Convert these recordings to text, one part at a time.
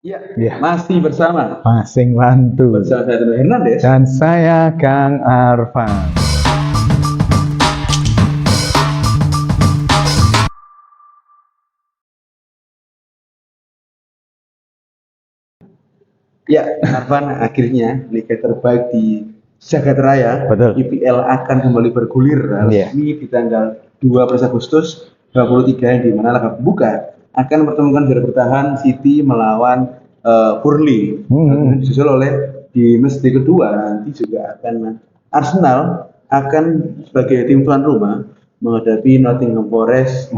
Ya, Ya, masih bersama Masing Wantu bersama saya Tino Hernandez. dan saya Kang Arfan. Ya, Arfan, akhirnya liga terbaik di Jagat Raya Betul. IPL akan kembali bergulir Iya. resmi di tanggal 12 Agustus 2023 di mana laga pembuka akan mempertemukan juara bertahan City melawan Burnley. Kemudian disusul oleh di match kedua nanti juga akan Arsenal akan sebagai tim tuan rumah menghadapi Nottingham Forest,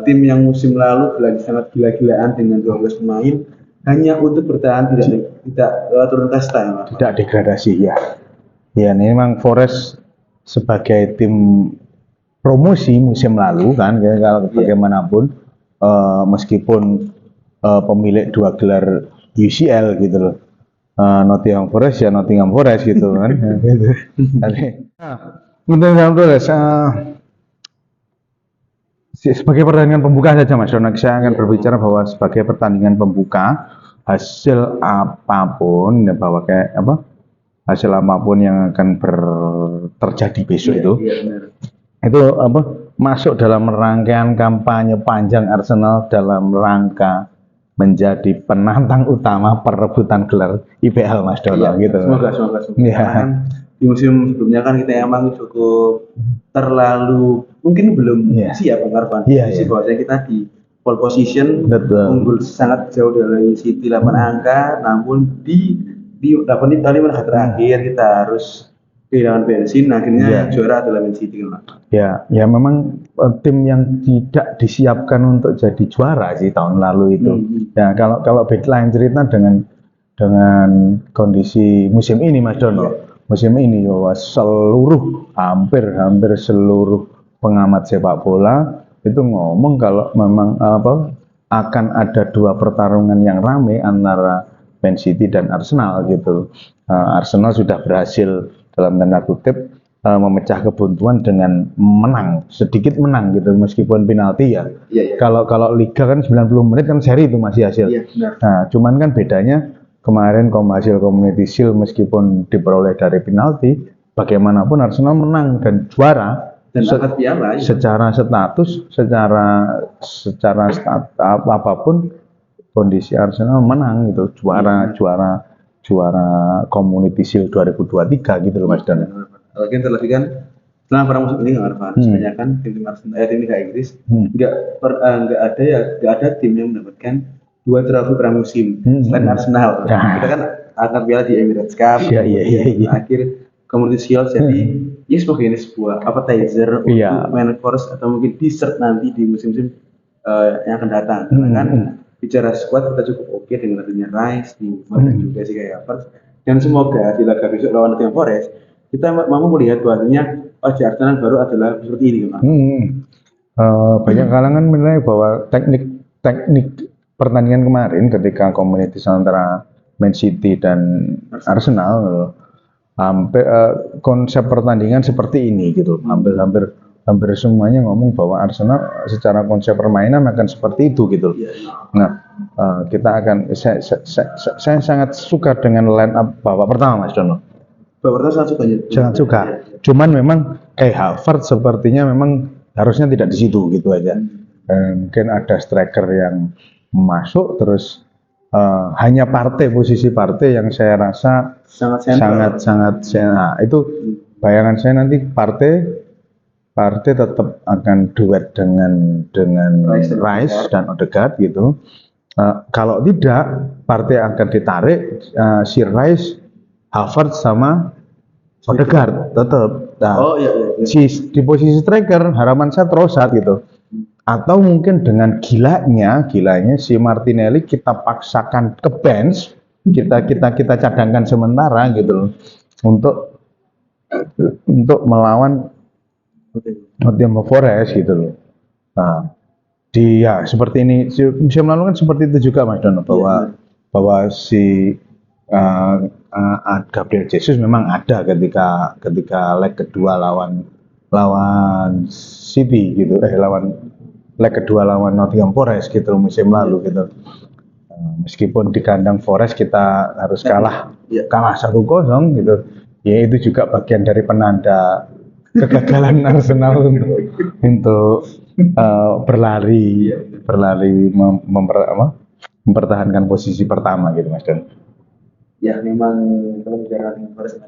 tim yang musim lalu lagi sangat gila-gilaan dengan 12 pemain hanya untuk bertahan tidak turun kasta ya, Mas. Tidak degradasi ya. Ya, ini memang Forest sebagai tim promosi musim lalu kan, kalau bagaimanapun meskipun pemilik 2 gelar UCL gitu loh. Nottingham Forest ya Nottingham Forest gitu kan. Gitu. Nottingham Forest sebagai pertandingan pembuka saja Mas Donak, saya akan berbicara bahwa sebagai pertandingan pembuka hasil apapun ya, bahwa kayak apa hasil apapun yang akan terjadi besok itu apa masuk dalam rangkaian kampanye panjang Arsenal dalam rangka menjadi penantang utama perebutan gelar IPL Mas Dono gitu. Semoga. Ya. Kan di musim sebelumnya kan kita emang cukup terlalu mungkin belum siap Bang Arfan. Bahwasanya kita di pole position unggul sangat jauh dari City 8 angka, namun di 8 kali menit terakhir kita harus kehilangan bensin, akhirnya juara adalah Man City kan. Ya memang tim yang tidak disiapkan untuk jadi juara sih tahun lalu itu. Ya kalau backline cerita dengan kondisi musim ini Mas Dono. Musim ini bahwa hampir seluruh pengamat sepak bola itu ngomong kalau memang akan ada 2 pertarungan yang ramai antara Man City dan Arsenal gitu. Arsenal sudah berhasil dalam tanda kutip memecah kebuntuan dengan sedikit menang gitu meskipun penalti ya. Kalau liga kan 90 menit kan seri itu masih hasil. Nah, cuman kan bedanya kemarin hasil Community Shield meskipun diperoleh dari penalti, bagaimanapun Arsenal menang dan juara dan dapat piala secara status, secara apapun kondisi Arsenal menang gitu, juara Community Shield 2023 gitu loh Mas Dan. Kalau kita lihat kan selama para musim ini nggak Arfan, kebanyakan tim Arsenal, tim Liga Inggris nggak ada tim yang mendapatkan 2 trofi pramusim selain Arsenal. Kita kan angkat piala di Emirates Cup, akhir Community Shield, jadi ini sebagai sebuah appetizer untuk main course atau mungkin dessert nanti di musim-musim yang akan datang. Kan bicara squad kita cukup oke dengan adanya Rice, dan juga si kayak Havertz, dan semoga di laga besok lawan Nottingham Forest kita mampu melihat bahwasanya Arsenal baru adalah seperti ini kan. Banyak kalangan menilai bahwa teknik pertandingan kemarin ketika Community antara Man City dan Arsenal hampir konsep pertandingan seperti ini gitu. Hampir semuanya ngomong bahwa Arsenal secara konsep permainan akan seperti itu gitu. Nah, kita akan saya sangat suka dengan line up babak pertama Mas Dono. Babak pertama sangat suka. Cuman memang Havertz sepertinya memang harusnya tidak di situ gitu aja. Mungkin ada striker yang masuk terus hanya posisi partai yang saya rasa sangat itu bayangan saya nanti partai tetap akan duet dengan Rice dan Odegaard gitu. Kalau tidak partai akan ditarik si Rice, Havertz sama Odegaard tetap. Nah, di posisi striker harapan saya Trossard gitu. Atau mungkin dengan gilanya si Martinelli kita paksakan ke bench, kita cadangkan sementara gitu loh untuk melawan Nottingham Forest gitu loh. Nah, seperti ini musim lalu kan seperti itu juga Mas Dono bahwa si Gabriel Jesus memang ada ketika leg kedua lawan City gitu, leg kedua lawan Nottingham Forest gitu musim lalu gitu. Meskipun di kandang Forest kita harus kalah Iya. 1-0 gitu. Ya itu juga bagian dari penanda kegagalan Arsenal untuk berlari mempertahankan posisi pertama gitu Mas Don. Ya memang kalau bicara dengan Forest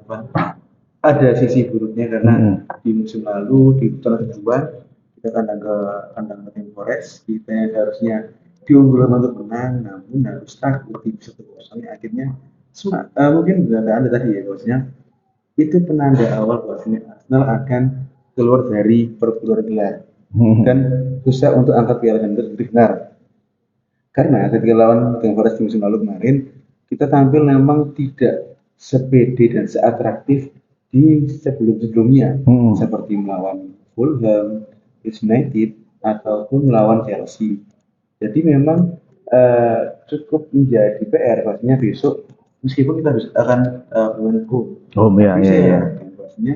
ada sisi buruknya karena di musim lalu di putaran kedua kita kandang Forest, kita harusnya diunggulkan untuk menang, namun harus takut di 1-0. Akhirnya mungkin tidak ada tadi ya bosnya, itu penanda awal bahwasanya Arsenal akan keluar dari perburuan gelar dan susah untuk angkat piala Champions benar. Karena ketika lawan Forest di musim lalu kemarin, kita tampil memang tidak sepede dan seatraktif di sebelum-sebelumnya, seperti melawan Fulham, United, ataupun melawan Chelsea. Jadi memang cukup menjadi PR pastinya besok, meskipun kita akan bermain home. Iya. Pastinya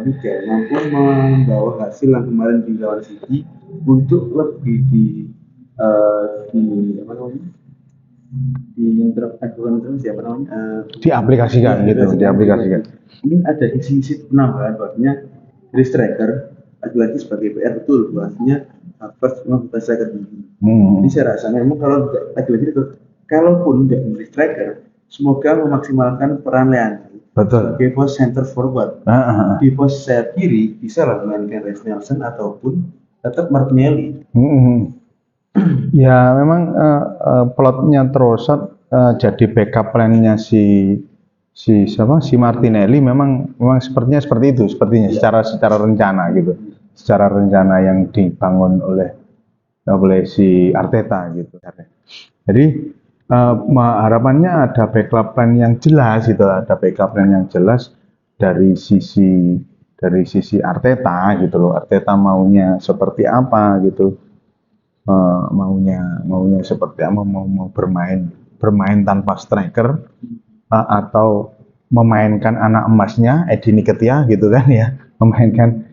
Miguel mampu membawa hasil yang kemarin di lawan City untuk lebih diaplikasikan gitu, diaplikasikan. Ini ada sisi penambahan bahwasanya dari striker lagi-lagi sebagai PR betul bahwasanya first memang bukan striker tinggi. Jadi saya rasa memang kalau lagi-lagi itu kalaupun tidak menjadi striker, semoga memaksimalkan peran Leandro sebagai pos center forward. Di pos sayap kiri bisa lah memainkan Reiss Nelson ataupun tetap Martinelli. Ya memang plotnya Trossard jadi backup plan-nya si Martinelli memang sepertinya seperti itu, sepertinya secara rencana gitu, secara rencana yang dibangun oleh si Arteta gitu. Jadi harapannya ada backup plan yang jelas gitu, ada backup plan yang jelas dari sisi Arteta gitu loh. Arteta maunya seperti apa gitu. Maunya seperti apa, mau bermain tanpa striker atau memainkan anak emasnya Eddie Nketiah gitu kan ya, memainkan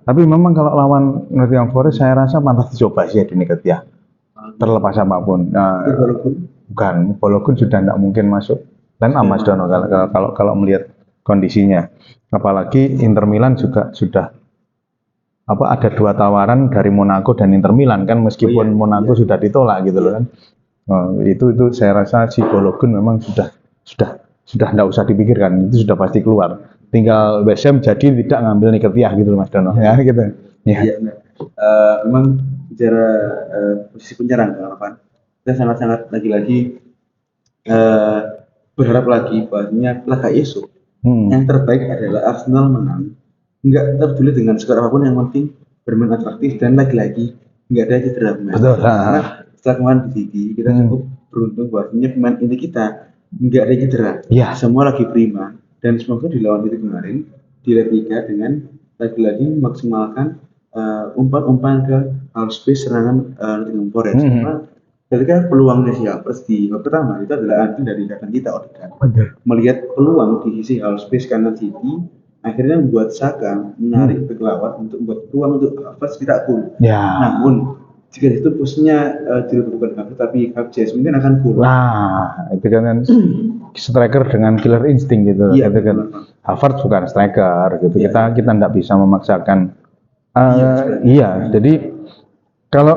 tapi memang kalau lawan Nottingham Forest saya rasa pantas dicoba sih Eddie Nketiah terlepas apapun. Walaupun sudah tidak mungkin masuk dan Mas Dono kalau melihat kondisinya, apalagi Inter Milan juga sudah ada 2 tawaran dari Monaco dan Inter Milan kan, meskipun Monaco sudah ditolak gitu loh kan. Itu saya rasa si Balogun memang sudah tidak usah dipikirkan, itu sudah pasti keluar. Tinggal West Ham jadi tidak ngambil Nketiah gitu loh Mas Dono. Ya gitu. Iya. Memang bicara posisi penyerang kawan, kita sangat-sangat lagi-lagi berharap lagi bahwasanya laga esok yang terbaik adalah Arsenal menang. Nggak peduli dengan skor apapun, yang penting bermain atraktif dan lagi-lagi nggak ada cedera pemain. Karena setelah kemarin di City kita cukup beruntung bahwasanya pemain inti kita nggak ada cedera, semua lagi prima, dan semoga di lawan itu kemarin di Liga dengan lagi-lagi memaksimalkan umpan-umpan ke half space serangan Nottingham Forest. Karena ketika peluangnya siapa di babak pertama itu adalah andil dari rekan kita Odegaard. Melihat peluang di sisi half space kanan City, akhirnya membuat Saka menarik ke lawan untuk membuat peluang untuk Havertz tidak gol. Namun jika itu posisinya bukan Havertz tapi Havertz mungkin akan gol. Nah itu kan striker dengan killer instinct gitu. Gitu kan. Havertz bukan striker gitu. Kita tidak bisa memaksakan. Jadi kalau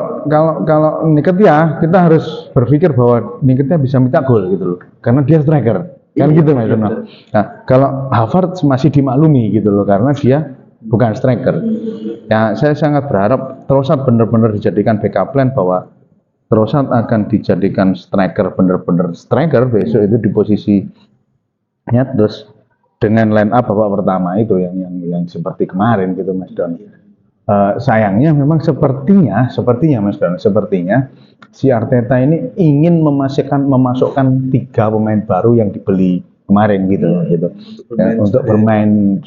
Nketiah kita harus berpikir bahwa Nketiah bisa minta gol gitu loh, karena dia striker. Kan gitu Mas Dono. Nah, kalau Havertz masih dimaklumi gitu loh karena dia bukan striker. Ya, saya sangat berharap Trossard benar-benar dijadikan backup plan, bahwa Trossard akan dijadikan striker, benar-benar striker besok itu di posisinya, terus dengan line up babak pertama itu yang seperti kemarin gitu Mas Dono. Sayangnya memang sepertinya Mas Dono, si Arteta ini ingin memasukkan 3 pemain baru yang dibeli kemarin gitu. Untuk bermain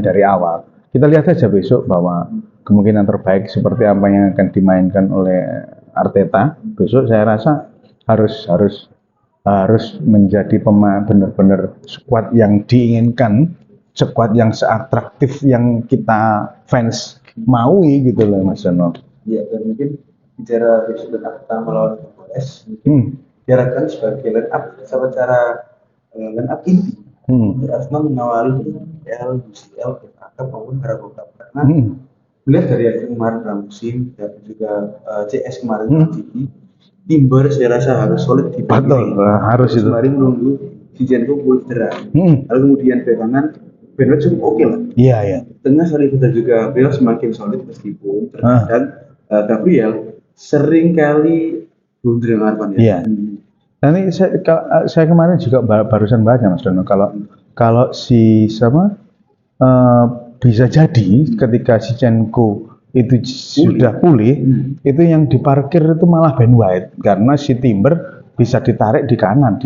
dari awal. Kita lihat saja besok bahwa kemungkinan terbaik seperti apa yang akan dimainkan oleh Arteta besok. Saya rasa harus menjadi benar-benar skuad yang diinginkan, skuad yang seatraktif yang kita fans maui gitu loh Mas Dono. Iya, dan mungkin bicara besok tentang melawan Flores diharapkan sebagai line up secara line up inti untuk Arsenal mengawali UCL, FA Cup maupun Carabao Cup karena melihat dari yang kemarin pramusim dan juga CS kemarin City, Timber saya rasa harus solid di back kiri. Harus itu. Kemarin menunggu Zinchenko pulih cedera. Lalu kemudian belakangan Ben White cukup oke lah. Iya. Tengah Saliba dan juga Bale semakin solid meskipun terkadang Gabriel sering kali blunder dengan Arvan ya. Iya. Nah ini saya kemarin juga barusan baca Mas Dono kalau si bisa jadi ketika Zinchenko itu sudah pulih, itu yang diparkir itu malah Ben White karena si Timber bisa ditarik di kanan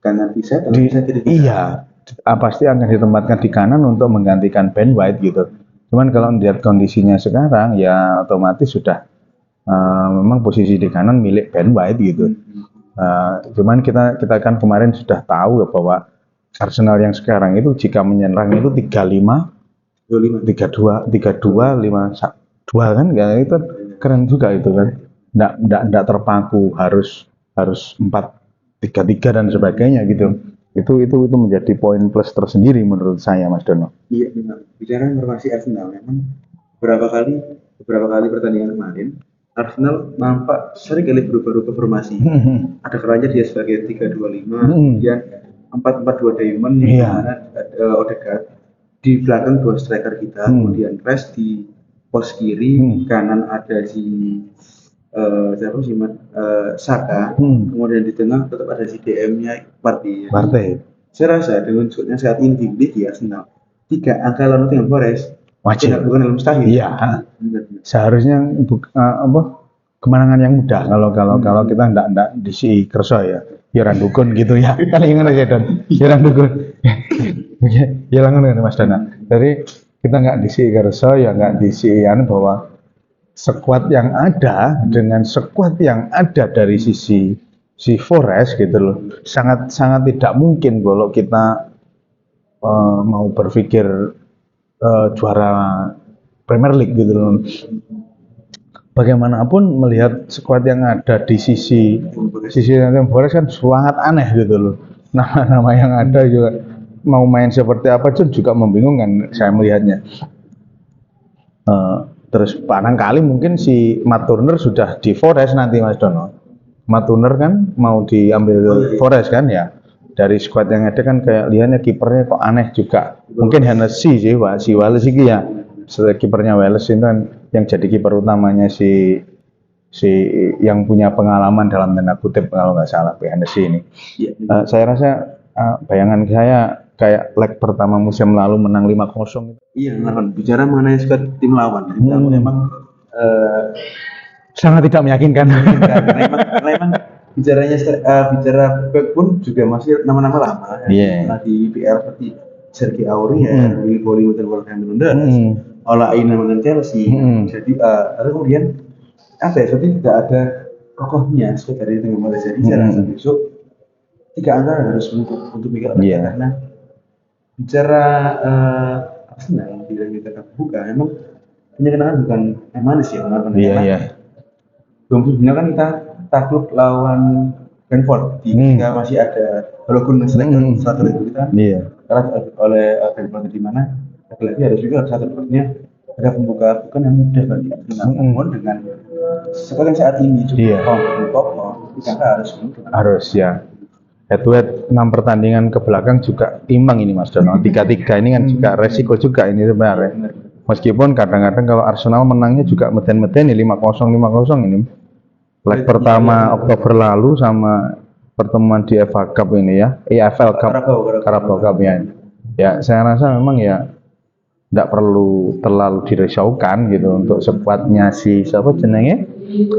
kanan bisa kiri. Iya. Pasti akan ditempatkan di kanan untuk menggantikan Ben White gitu. Cuman kalau melihat kondisinya sekarang ya otomatis sudah memang posisi di kanan milik Ben White gitu. Cuman kita kan kemarin sudah tahu ya bahwa Arsenal yang sekarang itu jika menyerang itu 3-5 3-2 5-2 kan ya itu keren juga itu kan. Nggak terpaku harus 4-3-3 dan sebagainya gitu. Itu menjadi poin plus tersendiri menurut saya Mas Dono. Iya benar. Bicara informasi Arsenal memang beberapa kali pertandingan kemarin Arsenal nampak sering kali berubah-ubah formasi. Ada kalanya dia sebagai 3-2-5, kemudian 4-4-2 Diamond di mana Odegaard di belakang dua striker kita, kemudian Rest di pos kiri, kanan ada si Saka, kemudian di tengah tetap ada si DM-nya Partey. Saya rasa dengan skotnya saat ini di Arsenal 3 angka lawan Nottingham Forest wajib bukan hal mustahil. Iya. Seharusnya kemenangan yang mudah kalau kita ndak disi kerso ya. Ya randukun gitu ya. Kan ingin aja Don. Ya randukun. Ya langun Mas Dana. Jadi kita nggak disi kerso ya nggak disi bahwa skuad yang ada dengan skuad yang ada dari sisi Forest gitu loh sangat tidak mungkin kalau kita mau berpikir juara Premier League gitu loh. Bagaimanapun melihat skuad yang ada di sisi Nottingham Forest kan sangat aneh gitu loh. Nama-nama yang ada juga mau main seperti apa juga membingungkan saya melihatnya. Terus barangkali mungkin si Matt Turner sudah di Forest nanti Mas Dono. Matt Turner kan mau diambil Forest kan ya. Dari skuad yang ada kan kayak lihatnya kipernya kok aneh juga. Mungkin Hennessy sih Pak, si Wallace ini ya. Kipernya Wallace itu kan yang jadi kiper utamanya si yang punya pengalaman dalam tanda kutip kalau nggak salah Hennessy ini. Saya rasa bayangan saya kayak leg pertama musim lalu menang 5-0. Iya, bicara mengenai skuad tim lawan, memang sangat tidak meyakinkan. Memang bicara back pun juga masih nama-nama lama. Di PL seperti Sergei Aurier, Willy Bowling dan Wolverhampton Wanderers, Ola Aina dengan Chelsea. Jadi lalu kemudian seperti tidak ada kokohnya skuad dari Nottingham Forest. Jadi saya rasa besok 3 angka harus untuk mikir karena bicara Arsenal bila kita buka memang punya kenangan bukan yang manis ya Iya. Belum sebelumnya kan kita takluk lawan Brentford ketika masih ada walaupun striker satu itu kita kalah oleh Brentford di mana lagi harus juga satu-satunya ada pembuka bukan yang mudah bagi Arsenal namun dengan seperti yang saat ini cukup kita harus ya. Head to head 6 pertandingan ke belakang juga imbang ini Mas Dono. 3-3 ini kan juga resiko juga ini sebenarnya. Meskipun kadang-kadang kalau Arsenal menangnya juga meten-meten 5-0 ini. Leg pertama Oktober lalu sama pertemuan di FA Cup ini ya. EFL Cup, Carabao Cup ya. Ya, saya rasa memang ya tidak perlu terlalu dirisaukan gitu untuk skuadnya si siapa jenenge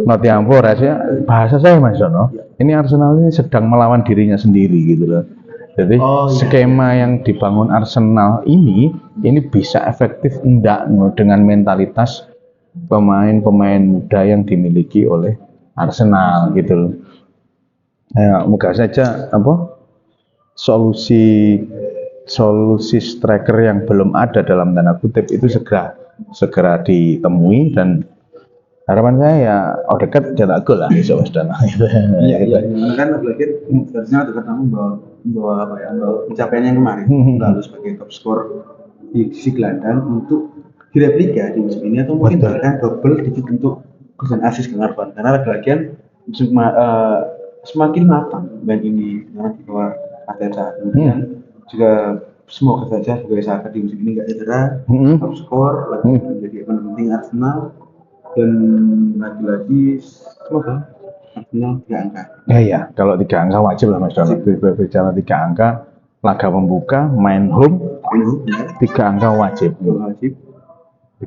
Nottingham Forest ya. Bahasa saya Mas Dono. Ini Arsenal ini sedang melawan dirinya sendiri gitu loh. Jadi skema yang dibangun Arsenal ini bisa efektif enggak dengan mentalitas pemain-pemain muda yang dimiliki oleh Arsenal gitu loh. Ya, moga saja solusi striker yang belum ada dalam tanda kutip itu segera ditemui dan harapan saya ya Odegaard cetak gol lah besok Mas Dono. Iya, karena kan lagi seharusnya Odegaard kamu bawa apa ya, bawa pencapaian yang kemarin, lalu sebagai top skor di sisi gelandang untuk direplika di musim ini atau mungkin bahkan double digit untuk gol dan assist ke Arvan, karena lagi-lagian semakin matang band ini karena di bawah Arteta. Kemudian juga semoga saja sebagai Saka di musim ini nggak cedera, top skor lagi menjadi penting Arsenal, dan lagi-lagi semoga Arsenal 3 angka. Iya, kalau 3 angka wajib lah Mas Dono. Bicara 3 angka, laga pembuka, main home, 3 angka wajib. 3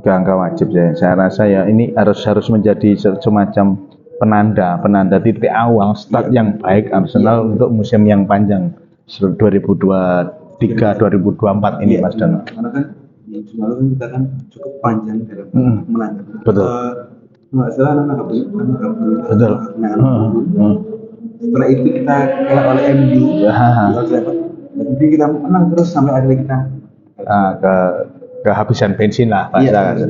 angka wajib ya. Saya rasa ya ini harus menjadi semacam penanda titik awal start yang baik Arsenal untuk musim yang panjang 2023-2024 ini Mas Dono. Karena kan musim lalu kan kita kan cukup panjang dalam menang. Betul. Nggak salah anak betul. Setelah itu kita kalah oleh MU. Jadi kita menang terus sampai akhirnya kita kehabisan bensin lah bahasa.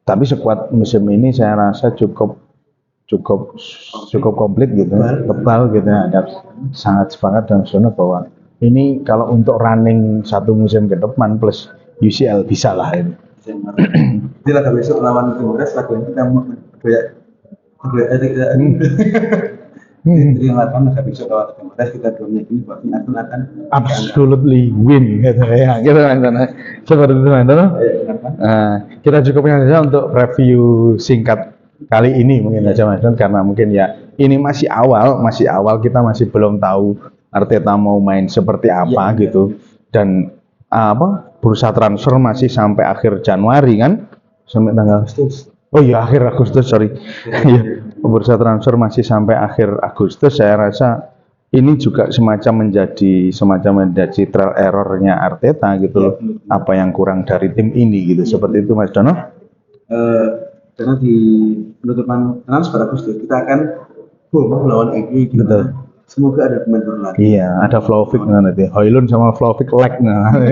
Tapi skuad musim ini saya rasa cukup komplit gitu, tebal gitu. Ada sangat sepakat dan Sono bahwa ini kalau untuk running satu musim ke depan plus UCL bisa lah ini. Jadi laga besok lawan Timores, laga ini kita jadi laga besok lawan Timores kita belum yakin bahwa akan absolutely win gitu ya. Kita seperti itu kita cukupnya saja untuk review singkat kali ini mungkin aja Mas Don, karena mungkin ya ini masih awal kita masih belum tahu Arteta mau main seperti apa gitu, dan bursa transfer masih sampai akhir Januari kan, sampai tanggal akhir Agustus bursa transfer masih sampai akhir Agustus. Saya rasa ini juga menjadi trial errornya Arteta gitu loh, apa yang kurang dari tim ini gitu, seperti itu Mas Dono. Karena di penutupan transfer Agustus kita akan melawan MU gitu. Semoga ada pemain baru lagi. Iya, ada Vlahovic nanti. Højlund sama Vlahovic lag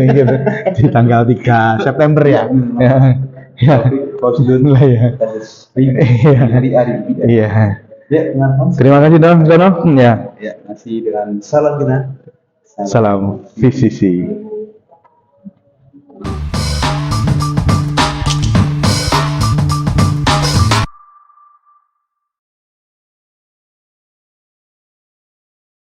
gitu. Di tanggal 3 September ya. Højlund lah ya. Iya. Ya, terima kasih Dono. Ya. Ya, masih dengan salam kita. Salam VCC.